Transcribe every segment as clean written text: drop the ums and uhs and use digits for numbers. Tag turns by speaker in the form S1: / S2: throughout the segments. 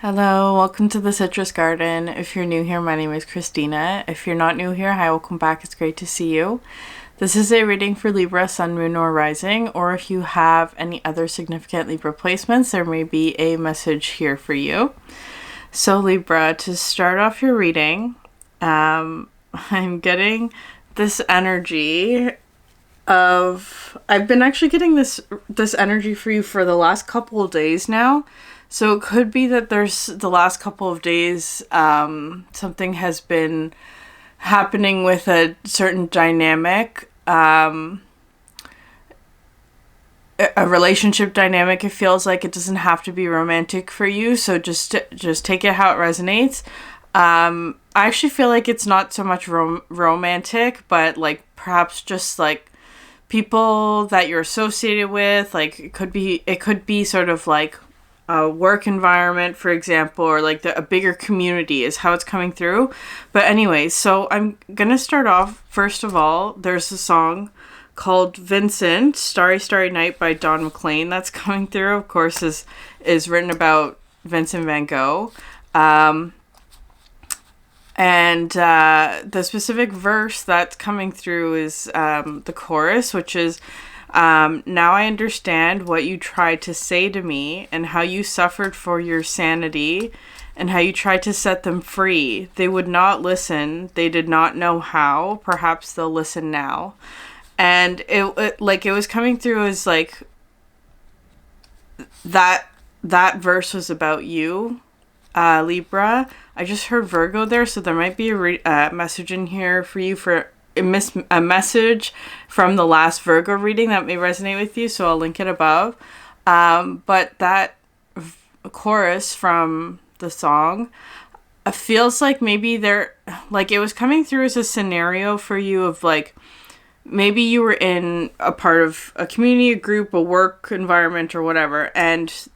S1: Hello, welcome to the Citrus Garden. If you're new here, my name is Christina. If you're not new here, hi, welcome back. It's great to see you. This is a reading for Libra, Sun, Moon, or Rising, or if you have any other significant Libra placements, there may be a message here for you. So Libra, to start off your reading, I'm getting this energy of... I've been actually getting this energy for you for the last couple of days now. So it could be that there's the last couple of days, something has been happening with a certain dynamic, a relationship dynamic. It feels like it doesn't have to be romantic for you. So just take it how it resonates. I actually feel like it's not so much romantic, but like perhaps just like people that you're associated with. Like it could be sort of like a work environment, for example, or like a bigger community is how it's coming through. But anyways, so I'm gonna start off. First of all, there's a song called Vincent, Starry Starry Night by Don McLean that's coming through. Of course, is written about Vincent van Gogh. And the specific verse that's coming through is the chorus, which is now I understand what you tried to say to me and how you suffered for your sanity and how you tried to set them free. They would not listen. They did not know how. Perhaps they'll listen now. And it was coming through as like that verse was about you, Libra. I just heard Virgo there, so there might be a message in here for you for a message from the last Virgo reading that may resonate with you, so I'll link it above. But that chorus from the song feels like maybe it was coming through as a scenario for you of like, maybe you were in a part of a community, a group, a work environment, or whatever, and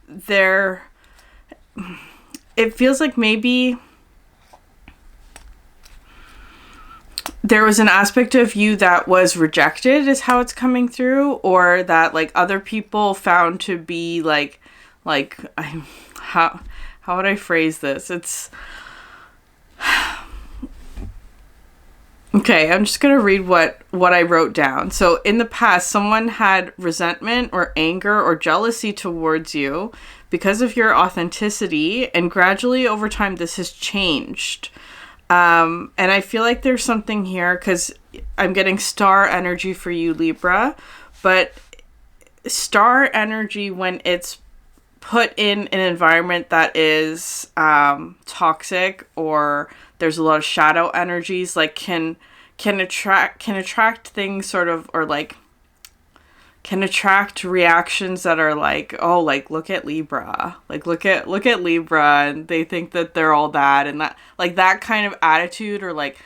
S1: it feels like maybe there was an aspect of you that was rejected is how it's coming through, or that like other people found to be how would I phrase this? It's okay, I'm just going to read what I wrote down. So in the past, someone had resentment or anger or jealousy towards you because of your authenticity, and gradually over time this has changed. And I feel like there's something here because I'm getting star energy for you, Libra, but star energy, when it's put in an environment that is toxic, or there's a lot of shadow energies, like can attract things sort of, or like can attract reactions that are like, oh, like look at Libra, like look at Libra, and they think that they're all that, and that, like that kind of attitude, or like,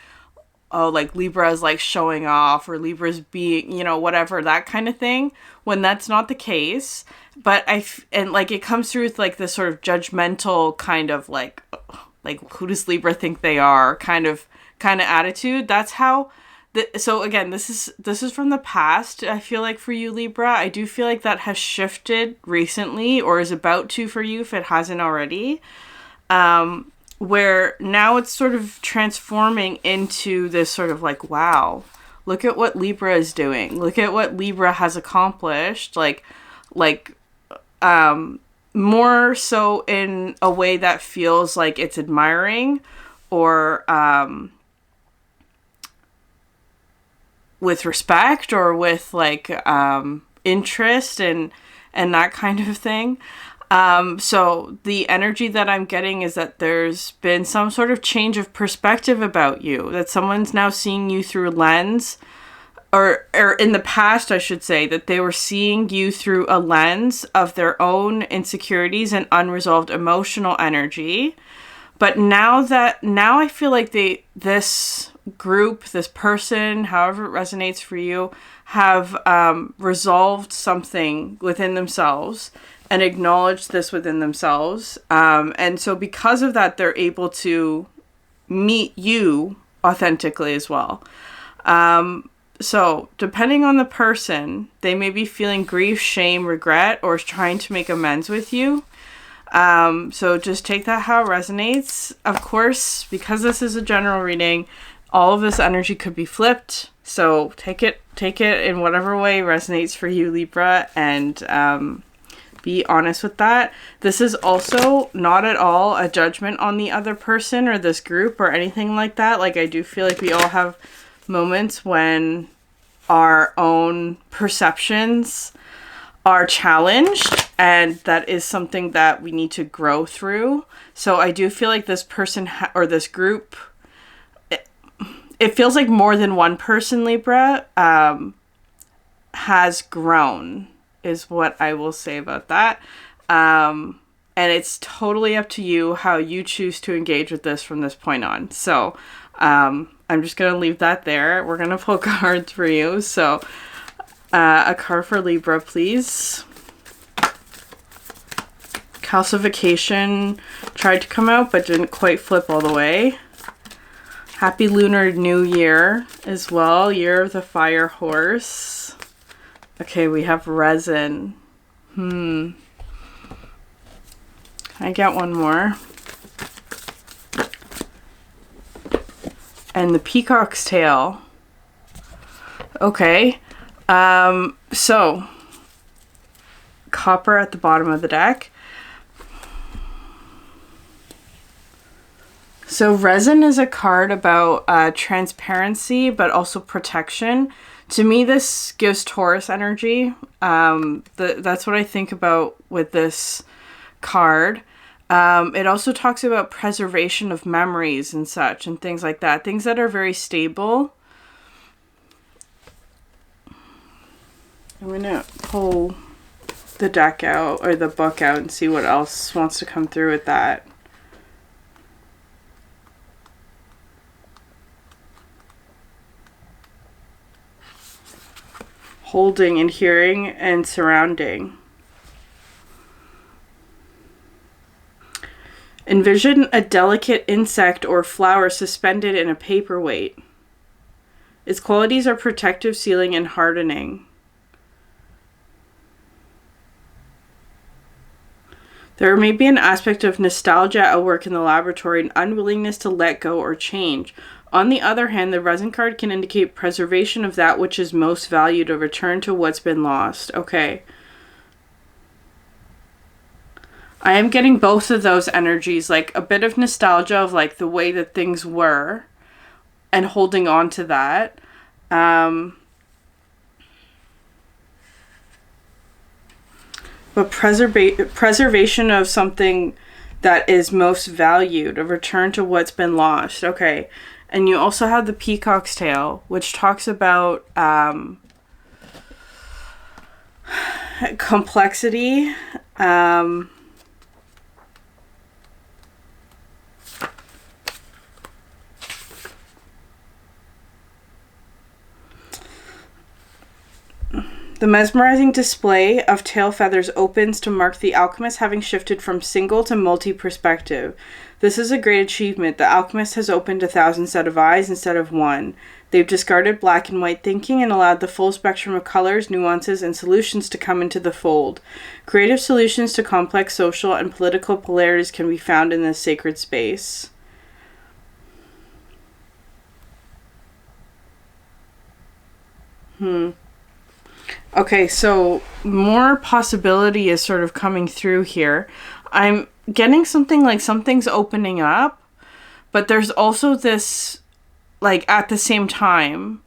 S1: oh, like Libra is like showing off, or Libra's being, whatever, that kind of thing, when that's not the case. But and like it comes through with like this sort of judgmental kind of like who does Libra think they are kind of attitude. That's how. So again, this is from the past. I feel like for you, Libra, I do feel like that has shifted recently, or is about to for you if it hasn't already. Where now it's sort of transforming into this sort of like, wow, look at what Libra is doing. Look at what Libra has accomplished. More so in a way that feels like it's admiring, or with respect, or with like interest and that kind of thing. So the energy that I'm getting is that there's been some sort of change of perspective about you, that someone's now seeing you through a lens, or in the past, I should say, that they were seeing you through a lens of their own insecurities and unresolved emotional energy. But now I feel like this group, this person, however it resonates for you, have resolved something within themselves and acknowledged this within themselves. And so because of that, they're able to meet you authentically as well. So depending on the person, they may be feeling grief, shame, regret, or trying to make amends with you. So just take that how it resonates. Of course, because this is a general reading, all of this energy could be flipped. So take it in whatever way resonates for you, Libra, and be honest with that. This is also not at all a judgment on the other person or this group or anything like that. Like, I do feel like we all have moments when our own perceptions are challenged, and that is something that we need to grow through. So I do feel like this person or this group, it feels like more than one person, Libra, has grown, is what I will say about that. And it's totally up to you how you choose to engage with this from this point on. So I'm just going to leave that there. We're going to pull cards for you. So a card for Libra, please. Calcification tried to come out but didn't quite flip all the way. Happy Lunar New Year as well. Year of the Fire Horse. Okay, we have Resin. Can I get one more? And the Peacock's Tail. Okay. So copper at the bottom of the deck. So Resin is a card about transparency, but also protection. To me, this gives Taurus energy. That's what I think about with this card. It also talks about preservation of memories and such and things like that. Things that are very stable. I'm going to pull the deck out or the book out and see what else wants to come through with that. Holding and hearing and surrounding. Envision a delicate insect or flower suspended in a paperweight. Its qualities are protective, sealing, and hardening. There may be an aspect of nostalgia at work in the laboratory, an unwillingness to let go or change. On the other hand, the Resin card can indicate preservation of that which is most valued, a return to what's been lost. Okay. I am getting both of those energies, like a bit of nostalgia of like the way that things were and holding on to that. But preservation of something that is most valued, a return to what's been lost. Okay. And you also have the Peacock's Tail, which talks about complexity. The mesmerizing display of tail feathers opens to mark the alchemist having shifted from single to multi-perspective. This is a great achievement. The alchemist has opened 1,000 set of eyes instead of one. They've discarded black and white thinking and allowed the full spectrum of colors, nuances, and solutions to come into the fold. Creative solutions to complex social and political polarities can be found in this sacred space. Okay, so more possibility is sort of coming through here. I'm getting something like something's opening up, but there's also this, like, at the same time,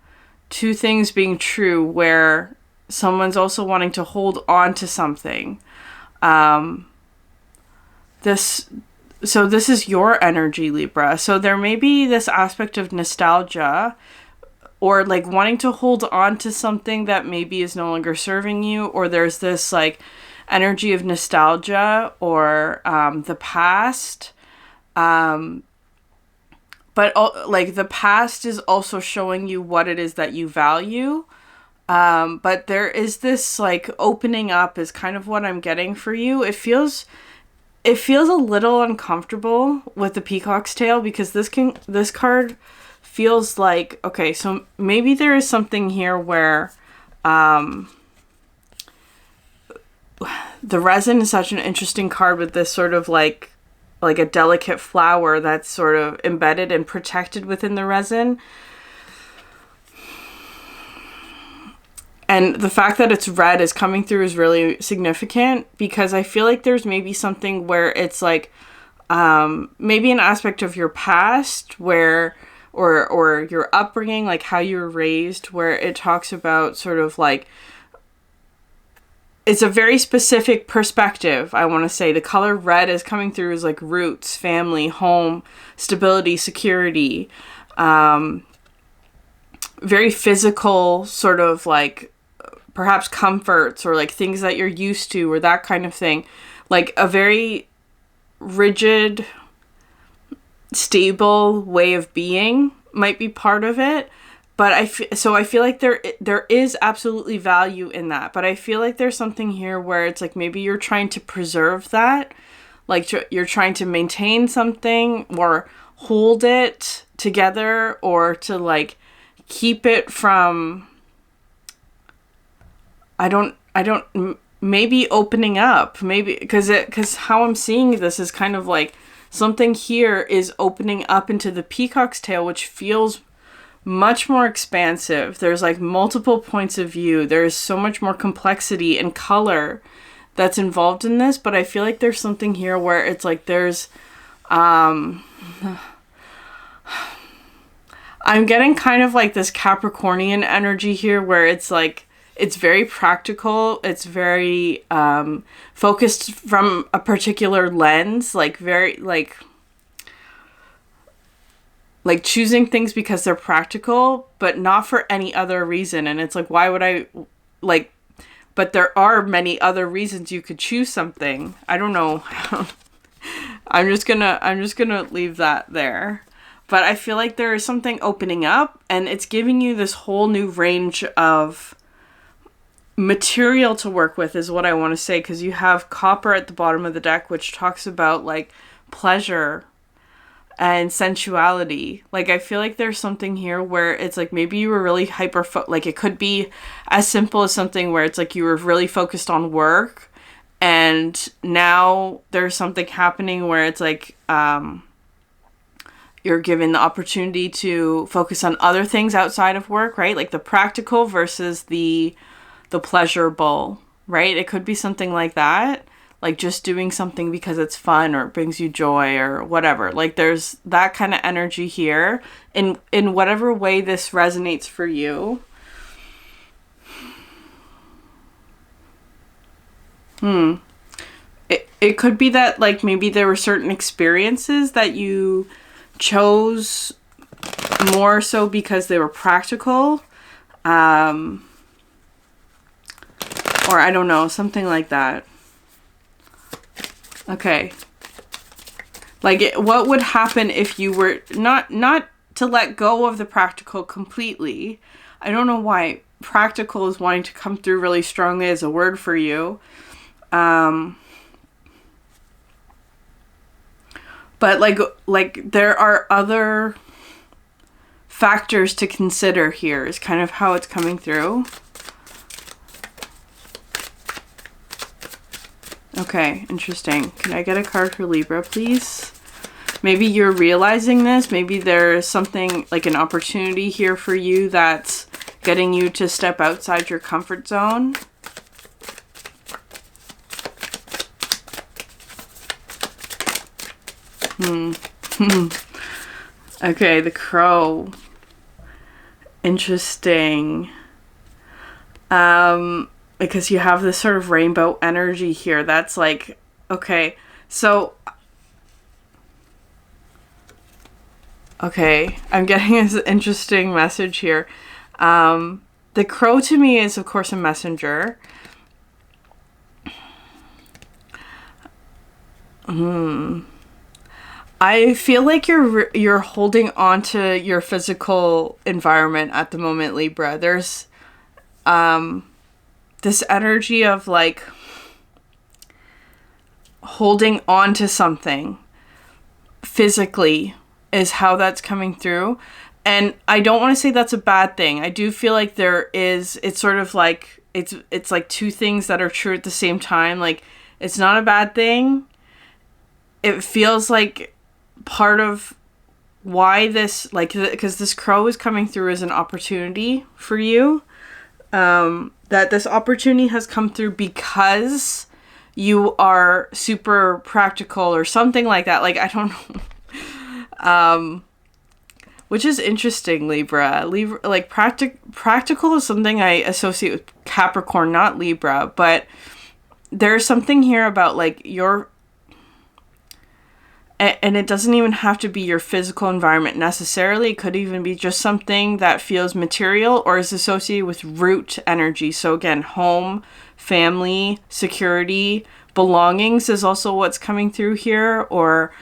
S1: two things being true where someone's also wanting to hold on to something. This is your energy, Libra. So there may be this aspect of nostalgia or like wanting to hold on to something that maybe is no longer serving you, or there's this like energy of nostalgia or the past. But like the past is also showing you what it is that you value. But there is this like opening up is kind of what I'm getting for you. It feels a little uncomfortable with the Peacock's Tail because this card feels like, okay, so maybe there the resin is such an interesting card with this sort of like a delicate flower that's sort of embedded and protected within the resin. And the fact that it's red is coming through is really significant, because I feel like there's maybe something where it's like maybe an aspect of your past where or your upbringing, like how you were raised, where it talks about sort of like, it's a very specific perspective. I want to say the color red is coming through as like roots, family, home, stability, security, very physical sort of like perhaps comforts or like things that you're used to or that kind of thing. Like a very rigid, stable way of being might be part of it. But I feel like there is absolutely value in that. But I feel like there's something here where it's like maybe you're trying to preserve that. Like you're trying to maintain something or hold it together, or to like keep it from, maybe opening up. Maybe because how I'm seeing this is kind of like something here is opening up into the peacock's tail, which feels much more expansive. There's like multiple points of view. There's so much more complexity and color that's involved in this. But I feel like there's something here where it's like there's I'm getting kind of like this Capricornian energy here, where it's like it's very practical. It's very focused from a particular lens, like very like choosing things because they're practical, but not for any other reason. And it's like, why would I like, but there are many other reasons you could choose something. I don't know. I'm just gonna leave that there. But I feel like there is something opening up, and it's giving you this whole new range of material to work with, is what I want to say. Because you have copper at the bottom of the deck, which talks about like pleasure and sensuality. Like I feel like there's something here where it's like maybe you were really like it could be as simple as something where it's like you were really focused on work, and now there's something happening where it's like you're given the opportunity to focus on other things outside of work, right? Like the practical versus the pleasurable, right? It could be something like that. Like just doing something because it's fun or it brings you joy or whatever. Like there's that kind of energy here in whatever way this resonates for you. It could be that like maybe there were certain experiences that you chose more so because they were practical. Or I don't know, something like that. Okay. Like, what would happen if you were not to let go of the practical completely? I don't know why practical is wanting to come through really strongly as a word for you. But like there are other factors to consider here is kind of how it's coming through. Okay, interesting. Can I get a card for Libra, please? Maybe you're realizing this. Maybe there's something like an opportunity here for you that's getting you to step outside your comfort zone. Okay, the crow. Interesting. Because you have this sort of rainbow energy here. That's like, okay, so, okay, I'm getting this interesting message here. The crow to me is, of course, a messenger. I feel like you're holding on to your physical environment at the moment, Libra. There's, this energy of like holding on to something physically is how that's coming through. And I don't want to say that's a bad thing. I do feel like it's sort of like it's like two things that are true at the same time. Like, it's not a bad thing. It feels like part of why this, like, because this crow is coming through as an opportunity for you. That this opportunity has come through because you are super practical or something like that. Like, I don't know. Which is interesting, Libra. Like, practical is something I associate with Capricorn, not Libra. But there's something here about, like, your... And it doesn't even have to be your physical environment necessarily. It could even be just something that feels material or is associated with root energy. So again, home, family, security, belongings is also what's coming through here. Or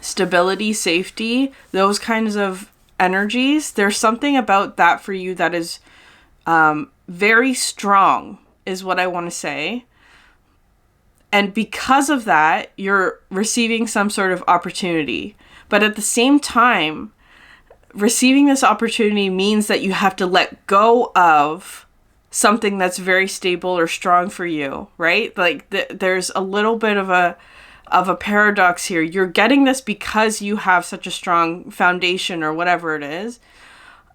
S1: stability, safety, those kinds of energies. There's something about that for you that is very strong, is what I want to say. And because of that, you're receiving some sort of opportunity. But at the same time, receiving this opportunity means that you have to let go of something that's very stable or strong for you, right? Like, there's a little bit of a paradox here. You're getting this because you have such a strong foundation or whatever it is.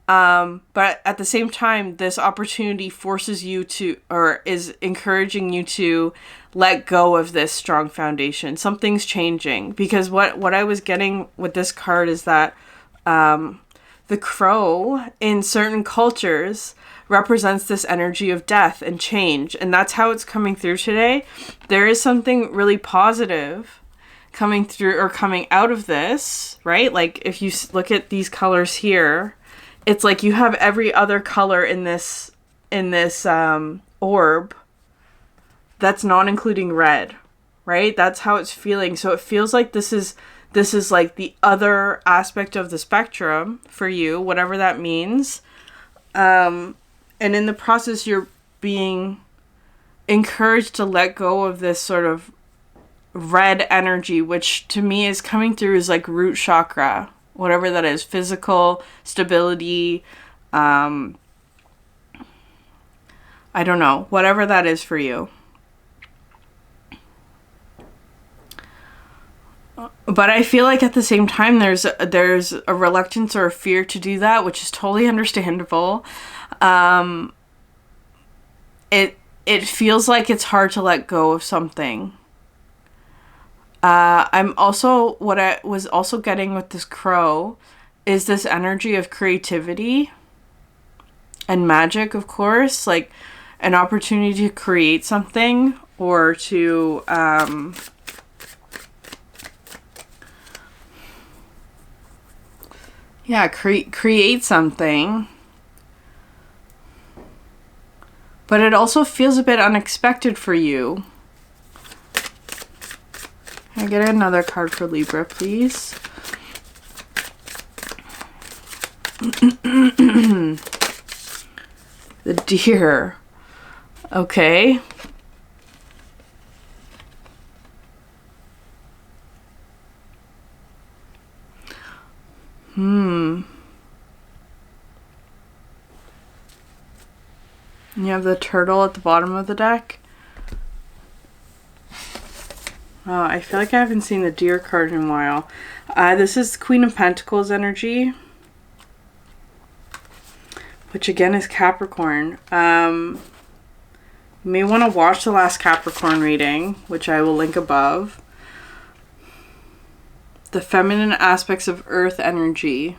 S1: But at the same time, this opportunity forces you to, or is encouraging you to let go of this strong foundation. Something's changing, because what I was getting with this card is that, the crow in certain cultures represents this energy of death and change. And that's how it's coming through today. There is something really positive coming through or coming out of this, right? Like, if you look at these colors here, it's like you have every other color in this orb that's not including red, right? That's how it's feeling. So it feels like this is like the other aspect of the spectrum for you, whatever that means. And in the process, you're being encouraged to let go of this sort of red energy, which to me is coming through as like root chakra, whatever that is, physical stability. I don't know, whatever that is for you. But I feel like at the same time, there's a reluctance or a fear to do that, which is totally understandable. It feels like it's hard to let go of something. What I was also getting with this crow is this energy of creativity and magic, of course, like an opportunity to create something or to, create something. But it also feels a bit unexpected for you. Can I get another card for Libra, please? The deer. Okay. You have the turtle at the bottom of the deck. Oh, I feel like I haven't seen the deer card in a while. This is Queen of Pentacles energy, which again is Capricorn. You may want to watch the last Capricorn reading, which I will link above. The feminine aspects of earth energy.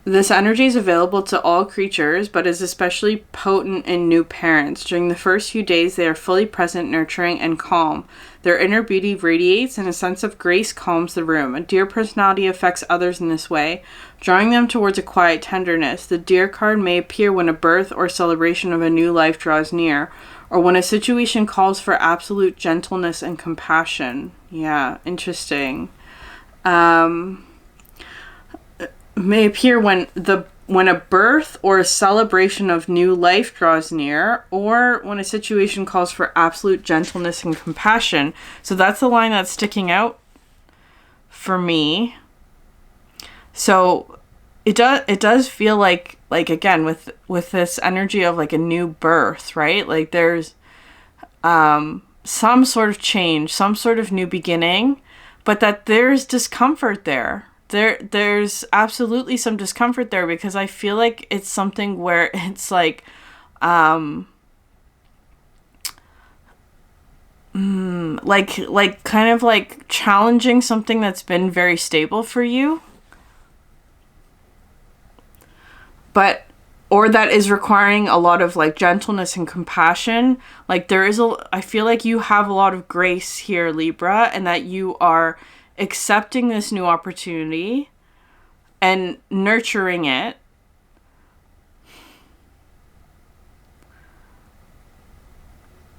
S1: This energy is available to all creatures, but is especially potent in new parents. During the first few days, they are fully present, nurturing, and calm. Their inner beauty radiates, and a sense of grace calms the room. A deer personality affects others in this way, drawing them towards a quiet tenderness. The deer card may appear when a birth or celebration of a new life draws near, or when a situation calls for absolute gentleness and compassion. Yeah, interesting. May appear when a birth or a celebration of new life draws near, or when a situation calls for absolute gentleness and compassion. So that's the line that's sticking out for me. So it does feel like again with this energy of like a new birth, right? Like there's some sort of change, some sort of new beginning, but that there's discomfort there. There's absolutely some discomfort there, because I feel like it's something where it's like like kind of like challenging something that's been very stable for you, but or that is requiring a lot of like gentleness and compassion. Like I feel like you have a lot of grace here, Libra, and that you are accepting this new opportunity and nurturing it.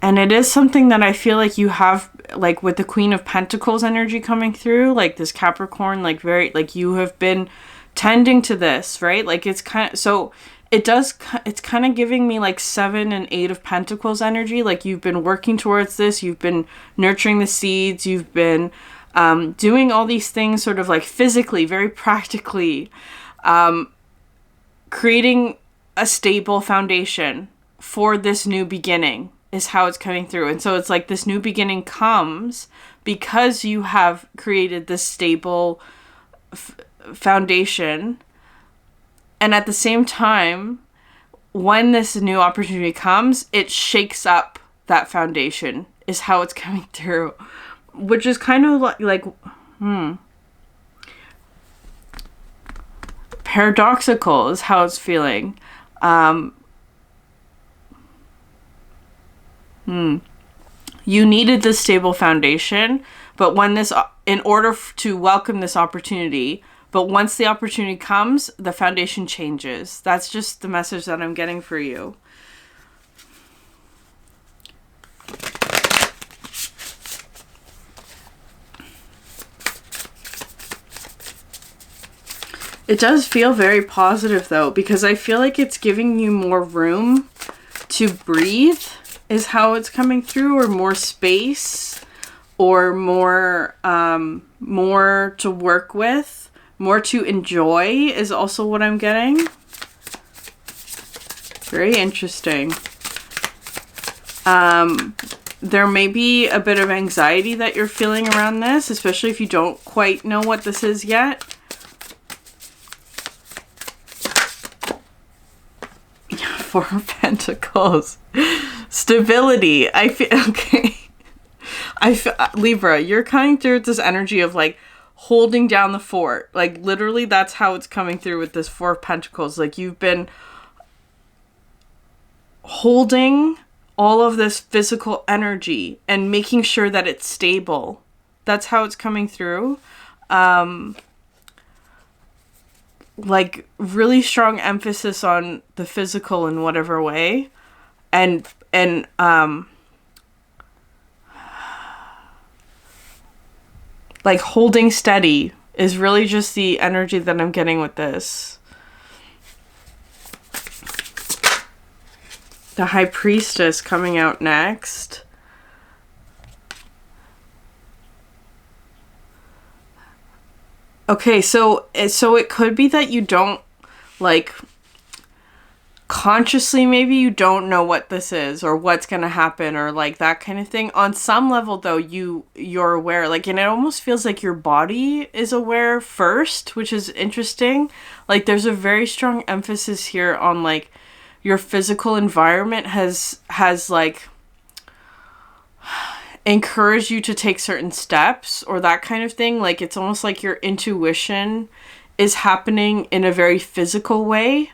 S1: And it is something that I feel like you have, like with the Queen of Pentacles energy coming through, like this Capricorn, like very, like you have been tending to this, right? Like it's kind of, so it's kind of giving me like 7 and 8 of Pentacles energy. Like you've been working towards this, you've been nurturing the seeds, you've been doing all these things sort of like physically, very practically, creating a stable foundation for this new beginning is how it's coming through. And so it's like this new beginning comes because you have created this stable foundation. And at the same time, when this new opportunity comes, it shakes up that foundation is how it's coming through, which is kind of like paradoxical is how it's feeling. You needed this stable foundation, but when this, in order to welcome this opportunity, but once the opportunity comes, the foundation changes. That's just the message that I'm getting for you. It does feel very positive though, because I feel like it's giving you more room to breathe is how it's coming through, or more space, or more more to work with, more to enjoy is also what I'm getting. Very interesting. There may be a bit of anxiety that you're feeling around this, especially if you don't quite know what this is yet. Four of Pentacles. Stability. I feel okay. Libra, you're coming through with this energy of like holding down the fort. Like literally that's how it's coming through with this Four of Pentacles. Like you've been holding all of this physical energy and making sure that it's stable. That's how it's coming through. Like really strong emphasis on the physical in whatever way. And like holding steady is really just the energy that I'm getting with this. The High Priestess coming out next. Okay, so it could be that you don't, like, consciously maybe you don't know what this is or what's going to happen or like that kind of thing. On some level though, you're aware, like, and it almost feels like your body is aware first, which is interesting. Like there's a very strong emphasis here on like your physical environment has like encourage you to take certain steps or that kind of thing. Like it's almost like your intuition is happening in a very physical way,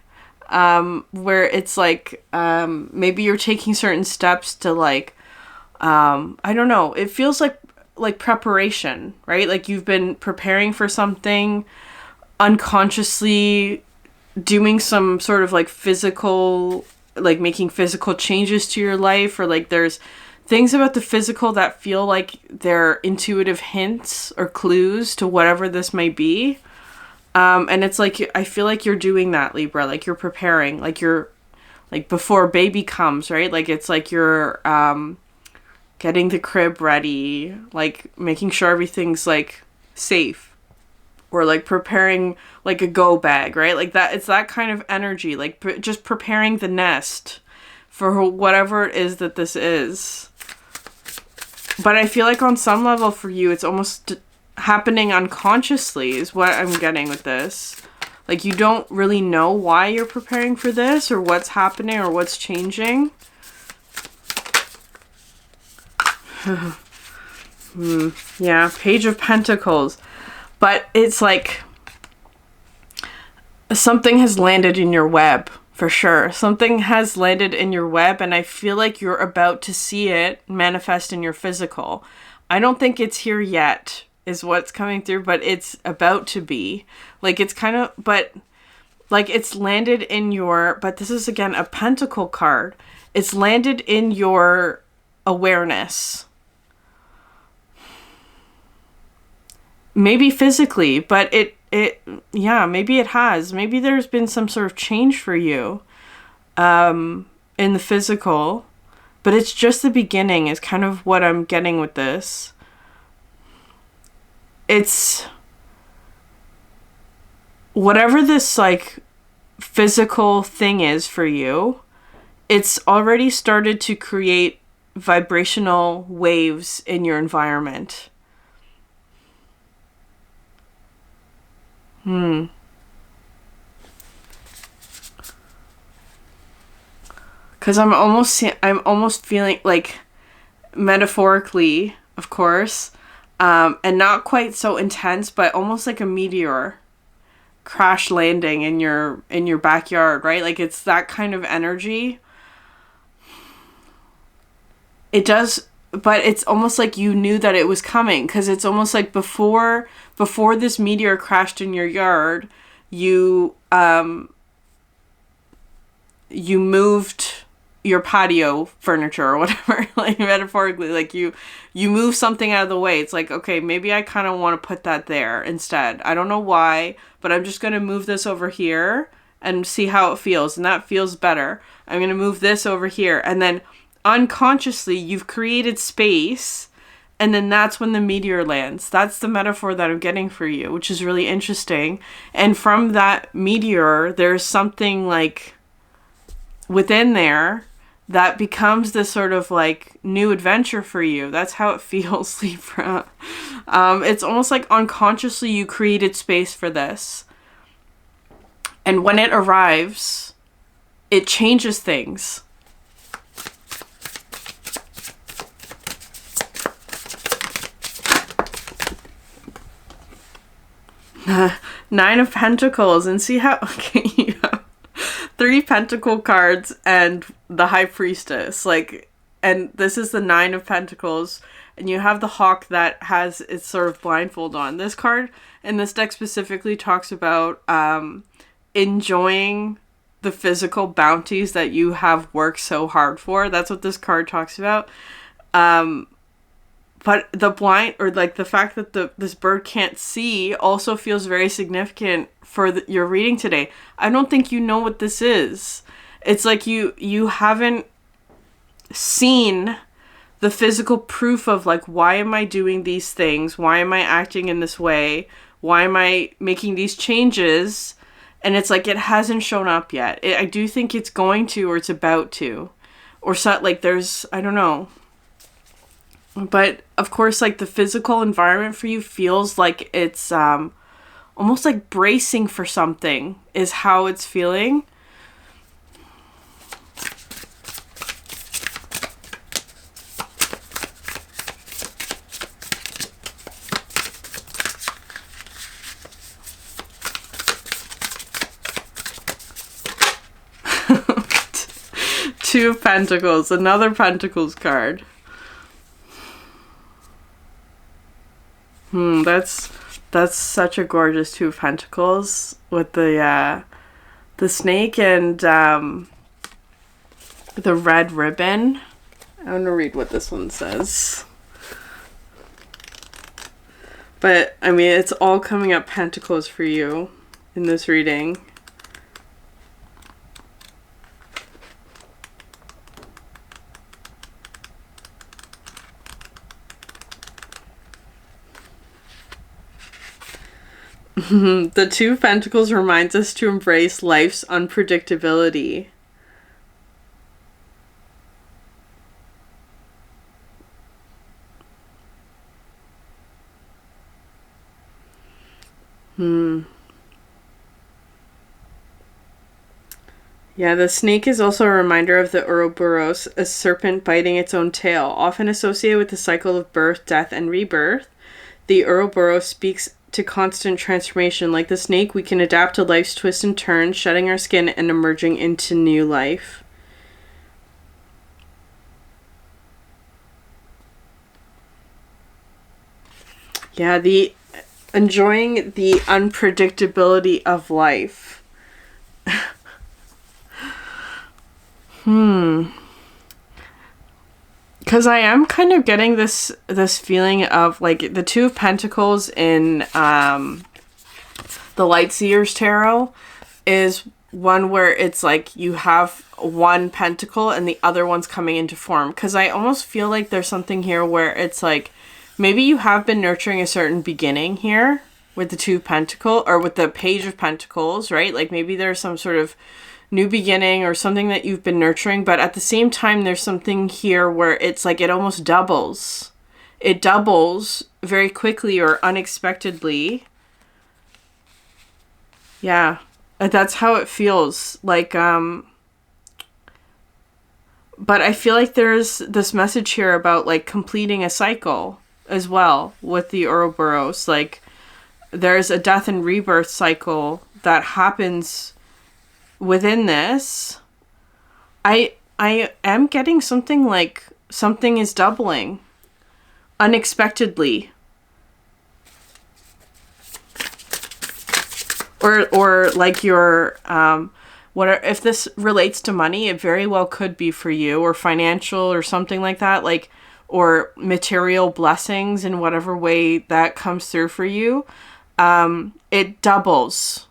S1: where it's like maybe you're taking certain steps to like I don't know, it feels like preparation, right? Like you've been preparing for something, unconsciously doing some sort of like physical, like making physical changes to your life, or like there's things about the physical that feel like they're intuitive hints or clues to whatever this may be. And it's like, I feel like you're doing that, Libra, like you're preparing, like you're like before baby comes, right? Like it's like you're getting the crib ready, like making sure everything's like safe. or like preparing like a go bag, right? Like that, it's that kind of energy, like just preparing the nest for whatever it is that this is. But I feel like on some level for you, it's almost happening unconsciously is what I'm getting with this. Like you don't really know why you're preparing for this or what's happening or what's changing. Yeah, Page of Pentacles. But it's like something has landed in your web, for sure. Something has landed in your web, and I feel like you're about to see it manifest in your physical. I don't think it's here yet, is what's coming through, but it's about to be. Like, it's kind of, but, like, it's landed in your, but this is, again, a pentacle card. It's landed in your awareness. Maybe physically, but yeah, maybe it has. Maybe there's been some sort of change for you in the physical, but it's just the beginning is kind of what I'm getting with this. It's whatever this like physical thing is for you, it's already started to create vibrational waves in your environment. Because I'm almost feeling like, metaphorically, of course, and not quite so intense, but almost like a meteor crash landing in your backyard, right? Like it's that kind of energy. It does, but it's almost like you knew that it was coming, because it's almost like before this meteor crashed in your yard, you moved your patio furniture or whatever, like metaphorically, like you move something out of the way. It's like, okay, maybe I kind of want to put that there instead. I don't know why, but I'm just going to move this over here and see how it feels. And that feels better. I'm going to move this over here. And then unconsciously you've created space, and then that's when the meteor lands. That's the metaphor that I'm getting for you, which is really interesting. And from that meteor, there's something like within there that becomes this sort of like new adventure for you. That's how it feels, Libra. It's almost like unconsciously you created space for this. And when it arrives, it changes things. Nine of Pentacles, and see how, okay, you have 3 Pentacle cards and the High Priestess, like, and this is the 9 of Pentacles, and you have the hawk that has its sort of blindfold on. This card in this deck specifically talks about enjoying the physical bounties that you have worked so hard for. That's what this card talks about. But the blind, or like the fact that this bird can't see, also feels very significant for your reading today. I don't think you know what this is. It's like you haven't seen the physical proof of like, why am I doing these things? Why am I acting in this way? Why am I making these changes? And it's like, it hasn't shown up yet. I do think it's going to, or it's about to, or so, like there's, I don't know. But of course, like the physical environment for you feels like it's almost like bracing for something is how it's feeling. Two of Pentacles, another Pentacles card. That's such a gorgeous Two of Pentacles with the snake and the red ribbon. I'm gonna read what this one says. But I mean, it's all coming up Pentacles for you in this reading. The Two of Pentacles reminds us to embrace life's unpredictability. Yeah, the snake is also a reminder of the Ouroboros, a serpent biting its own tail, often associated with the cycle of birth, death, and rebirth. The Ouroboros speaks to constant transformation. Like the snake, we can adapt to life's twists and turns, shedding our skin and emerging into new life. Yeah, enjoying the unpredictability of life. Because I am kind of getting this feeling of like the Two of Pentacles in the Lightseers Tarot is one where it's like you have one pentacle and the other one's coming into form. Because I almost feel like there's something here where it's like maybe you have been nurturing a certain beginning here with the Two of Pentacles or with the Page of Pentacles, right? Like maybe there's some sort of new beginning or something that you've been nurturing, but at the same time there's something here where it's like it almost doubles. It doubles very quickly or unexpectedly. Yeah, that's how it feels like. But I feel like there's this message here about like completing a cycle as well with the Ouroboros. Like there's a death and rebirth cycle that happens within this. I am getting something like something is doubling unexpectedly. Or like your if this relates to money, it very well could be for you, or financial or something like that, like, or material blessings in whatever way that comes through for you. It doubles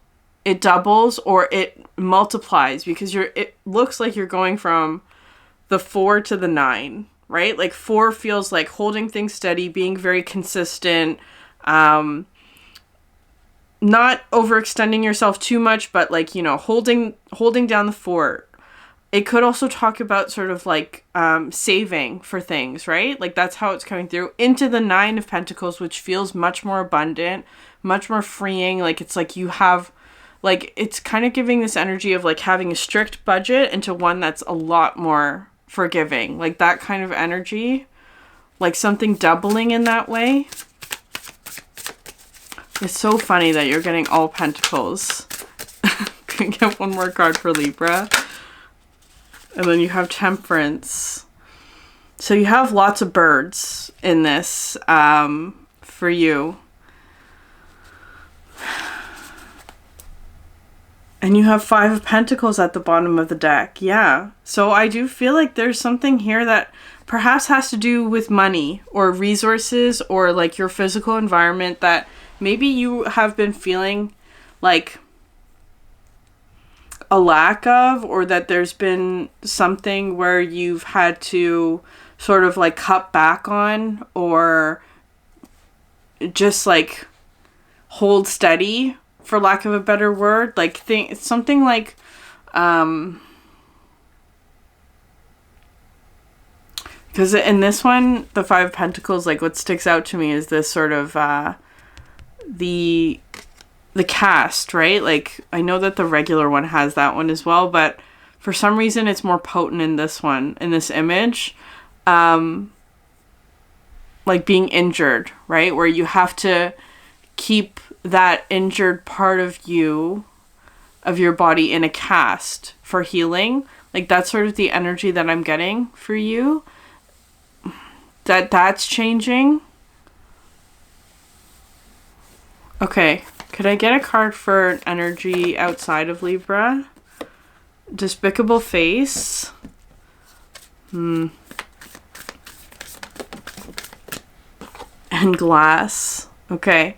S1: or it multiplies because it looks like you're going from the 4 to the 9, right? Like 4 feels like holding things steady, being very consistent, not overextending yourself too much, but like, you know, holding down the fort. It could also talk about sort of like saving for things, right? Like that's how it's coming through into the 9 of Pentacles, which feels much more abundant, much more freeing. Like it's like you have, like, it's kind of giving this energy of like having a strict budget into one that's a lot more forgiving, like that kind of energy, like something doubling in that way. It's so funny that you're getting all Pentacles. Can get one more card for Libra. And then you have Temperance. So you have lots of birds in this for you. And you have 5 of Pentacles at the bottom of the deck. Yeah. So I do feel like there's something here that perhaps has to do with money or resources or like your physical environment that maybe you have been feeling like a lack of, or that there's been something where you've had to sort of like cut back on or just like hold steady, for lack of a better word. Like something like because in this one, the 5 of Pentacles, like what sticks out to me is this sort of the cast, right? Like I know that the regular one has that one as well, but for some reason it's more potent in this one, in this image. Like being injured, right? Where you have to keep that injured part of you, of your body, in a cast for healing. Like that's sort of the energy that I'm getting for you. That's changing. Okay, could I get a card for energy outside of Libra? Despicable Face. And Glass. Okay.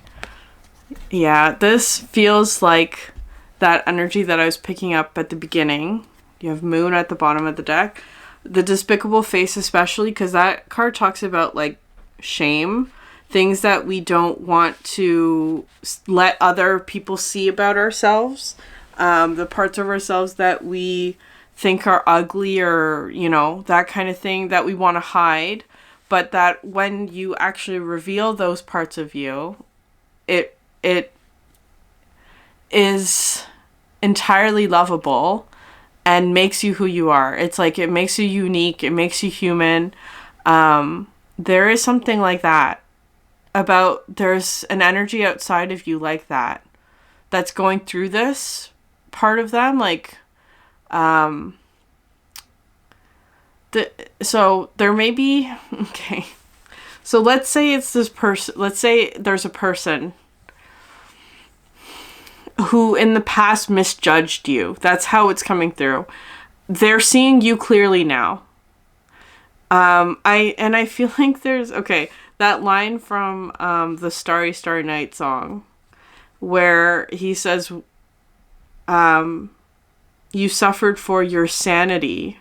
S1: Yeah, this feels like that energy that I was picking up at the beginning. You have Moon at the bottom of the deck. The Despicable Face especially, because that card talks about like shame. things that we don't want to let other people see about ourselves, the parts of ourselves that we think are ugly, or, you know, that kind of thing that we want to hide. But that when you actually reveal those parts of you, it is entirely lovable and makes you who you are. It's like, it makes you unique. It makes you human. There is something like that about, there's an energy outside of you like that, that's going through this part of them. Like, so there may be, okay. So let's say it's this person, let's say there's a person who in the past misjudged you. That's how it's coming through. They're seeing you clearly now. I feel like there's, okay, that line from the Starry Starry Night song where he says, you suffered for your sanity.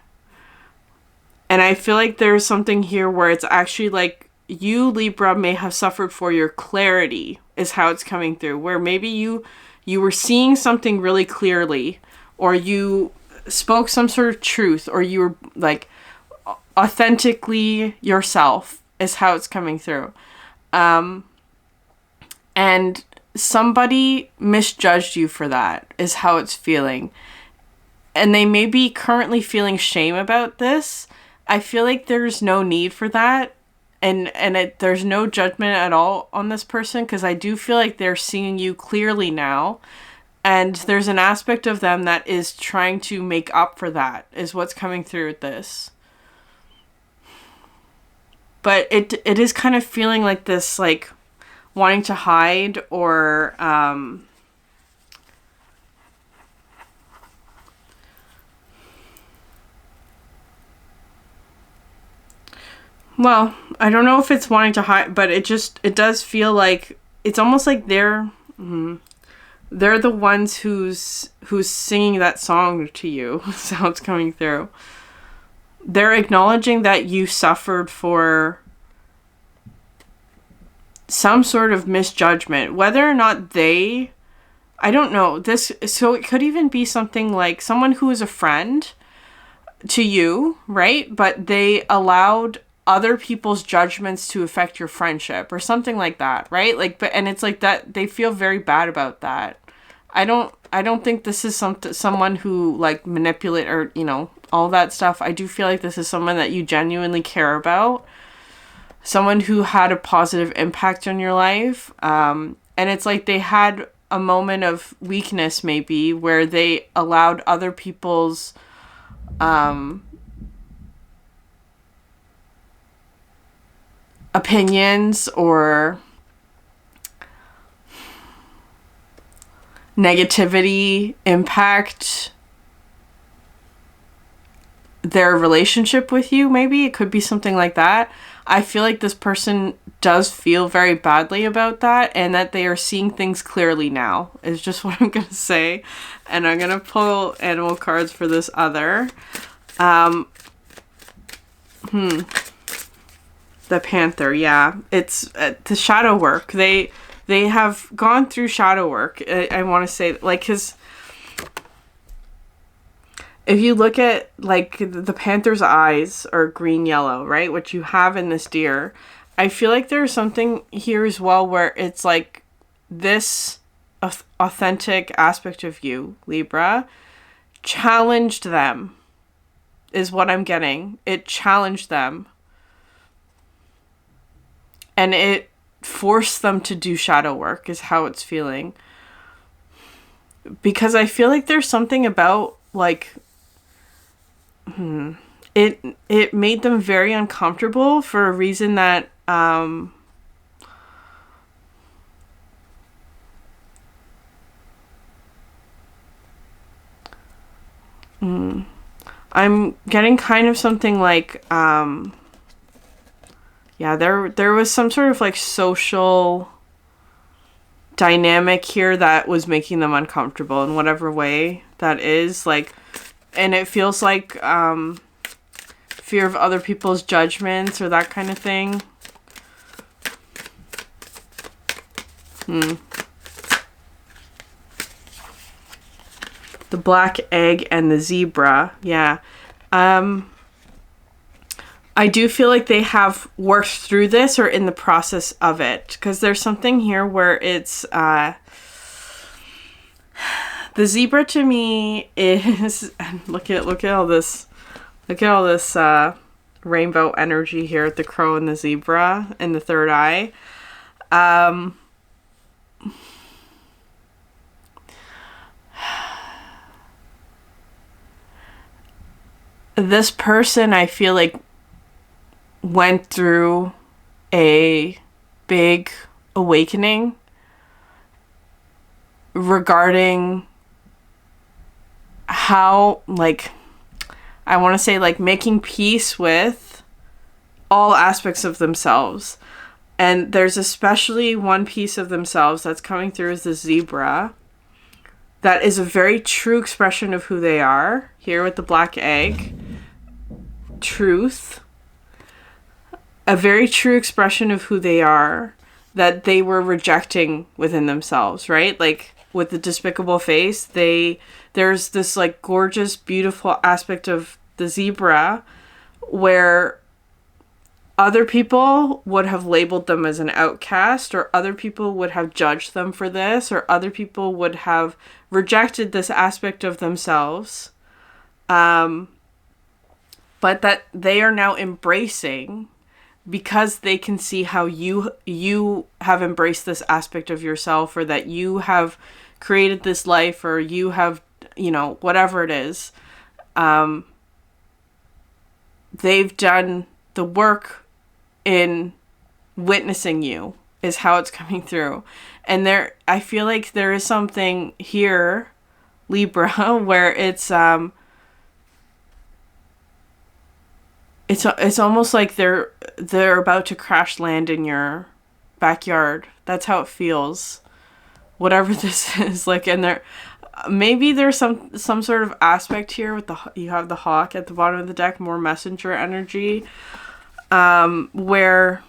S1: And I feel like there's something here where it's actually like, you, Libra, may have suffered for your clarity, is how it's coming through. Where maybe you were seeing something really clearly, or you spoke some sort of truth, or you were like authentically yourself, is how it's coming through. And somebody misjudged you for that, is how it's feeling. And they may be currently feeling shame about this. I feel like there's no need for that. And there's no judgment at all on this person, because I do feel like they're seeing you clearly now. And there's an aspect of them that is trying to make up for that, is what's coming through with this. But it is kind of feeling like this, like wanting to hide, or well, I don't know if it's wanting to hide, but it does feel like it's almost like they're the ones who's singing that song to you. That's how it's coming through. They're acknowledging that you suffered for some sort of misjudgment, whether or not I don't know this. So it could even be something like someone who is a friend to you, right? But they allowed other people's judgments to affect your friendship, or something like that, right? Like, but, and it's like that they feel very bad about that. I don't think this is someone who like manipulate, or, you know, all that stuff. I do feel like this is someone that you genuinely care about, someone who had a positive impact on your life. And it's like they had a moment of weakness, maybe, where they allowed other people's opinions or negativity impact their relationship with you. Maybe it could be something like that. I feel like this person does feel very badly about that, and that they are seeing things clearly now, is just what I'm gonna say. And I'm gonna pull animal cards for this other. The Panther, yeah. It's the shadow work. They have gone through shadow work. I want to say, like, because if you look at, like, the Panther's eyes are green-yellow, right? Which you have in this deer. I feel like there's something here as well where it's like this authentic aspect of you, Libra, challenged them, is what I'm getting. It challenged them. And it forced them to do shadow work, is how it's feeling. Because I feel like there's something about, like, it made them very uncomfortable for a reason that, I'm getting kind of something like, yeah, there was some sort of like social dynamic here that was making them uncomfortable in whatever way that is, like, and it feels like fear of other people's judgments or that kind of thing. The black egg and the zebra. Yeah. I do feel like they have worked through this or in the process of it. Because there's something here where it's... the zebra to me is... Look at all this... Look at all this rainbow energy here at the crow and the zebra and the third eye. This person, I feel like, went through a big awakening regarding how, like, I want to say, like, making peace with all aspects of themselves. And there's especially one piece of themselves that's coming through as the zebra that is a very true expression of who they are. Here with the black egg. Truth. A very true expression of who they are that they were rejecting within themselves, right? Like, with the despicable face, there's this, like, gorgeous, beautiful aspect of the zebra where other people would have labeled them as an outcast, or other people would have judged them for this, or other people would have rejected this aspect of themselves. But that they are now embracing because they can see how you have embraced this aspect of yourself, or that you have created this life, or you have, you know, whatever it is. They've done the work in witnessing you is how it's coming through. And I feel like there is something here, Libra, where it's almost like they're about to crash land in your backyard. That's how it feels. Whatever this is, like, and maybe there's some sort of aspect here with you have the hawk at the bottom of the deck, more messenger energy, where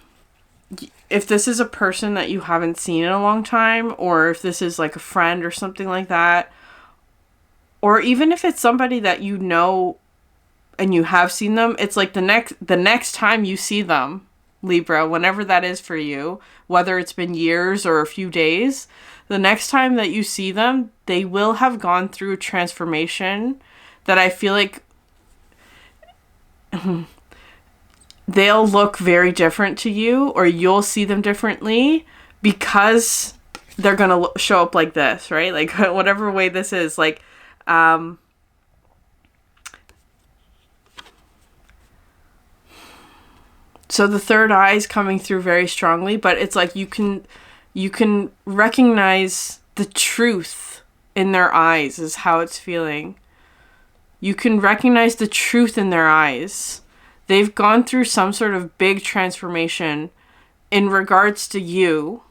S1: if this is a person that you haven't seen in a long time, or if this is like a friend or something like that, or even if it's somebody that you know and you have seen them, it's like the next time you see them, Libra, whenever that is for you, whether it's been years or a few days, the next time that you see them, they will have gone through a transformation that I feel like they'll look very different to you, or you'll see them differently because they're going to show up like this, right? Like, whatever way this is, like, so the third eye is coming through very strongly, but it's like you can recognize the truth in their eyes is how it's feeling. You can recognize the truth in their eyes. They've gone through some sort of big transformation in regards to you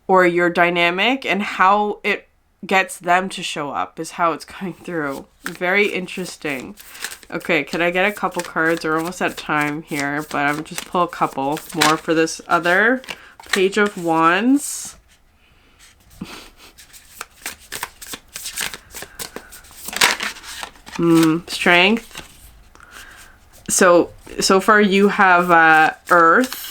S1: or your dynamic, and how it gets them to show up is how it's coming through. Very interesting. Okay, can I get a couple cards? We're almost at time here, but I'm just pull a couple more for this other Page of Wands. Strength. So far you have Earth,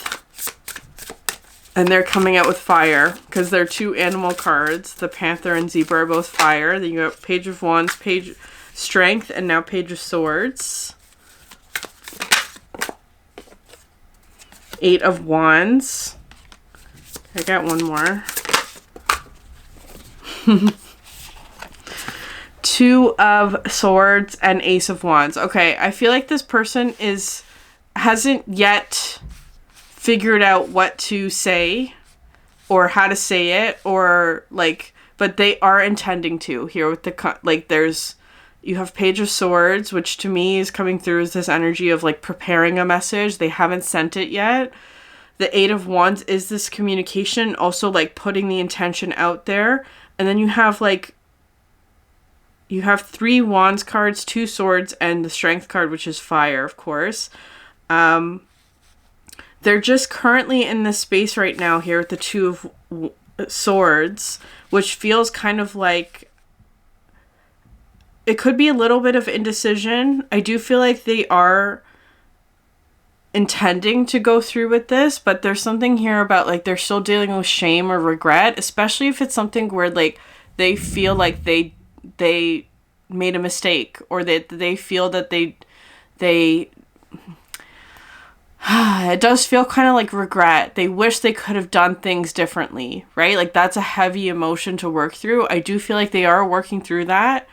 S1: and they're coming out with fire because they're two animal cards. The Panther and Zebra are both fire. Then you have Page of Wands, Page Strength, and now Page of Swords. 8 of Wands. I got one more. 2 of Swords and Ace of Wands. Okay, I feel like this person hasn't yet figured out what to say or how to say it, or like, but they are intending to here with the, like, you have Page of Swords, which to me is coming through as this energy of like preparing a message. They haven't sent it yet. The 8 of Wands is this communication, also like putting the intention out there. And then you have 3 Wands cards, 2 Swords, and the Strength card, which is fire, of course. They're just currently in this space right now here with the Two of Swords, which feels kind of like it could be a little bit of indecision. I do feel like they are intending to go through with this, but there's something here about like they're still dealing with shame or regret, especially if it's something where like they feel like they made a mistake, or that they feel that they it does feel kind of like regret. They wish they could have done things differently, right? Like that's a heavy emotion to work through. I do feel like they are working through that.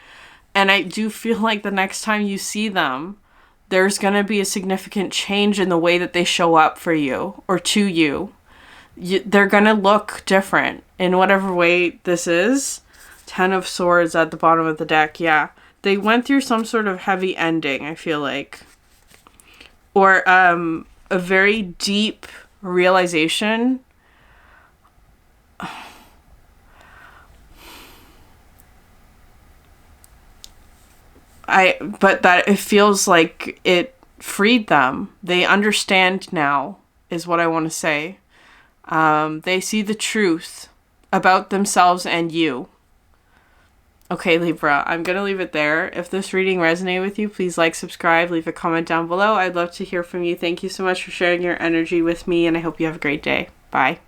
S1: And I do feel like the next time you see them, there's going to be a significant change in the way that they show up for you or to you. They're going to look different in whatever way this is. 10 of Swords at the bottom of the deck. Yeah. They went through some sort of heavy ending, I feel like. Or a very deep realization. But that it feels like it freed them. They understand now, is what I want to say. They see the truth about themselves and you. Okay, Libra, I'm going to leave it there. If this reading resonated with you, please like, subscribe, leave a comment down below. I'd love to hear from you. Thank you so much for sharing your energy with me, and I hope you have a great day. Bye.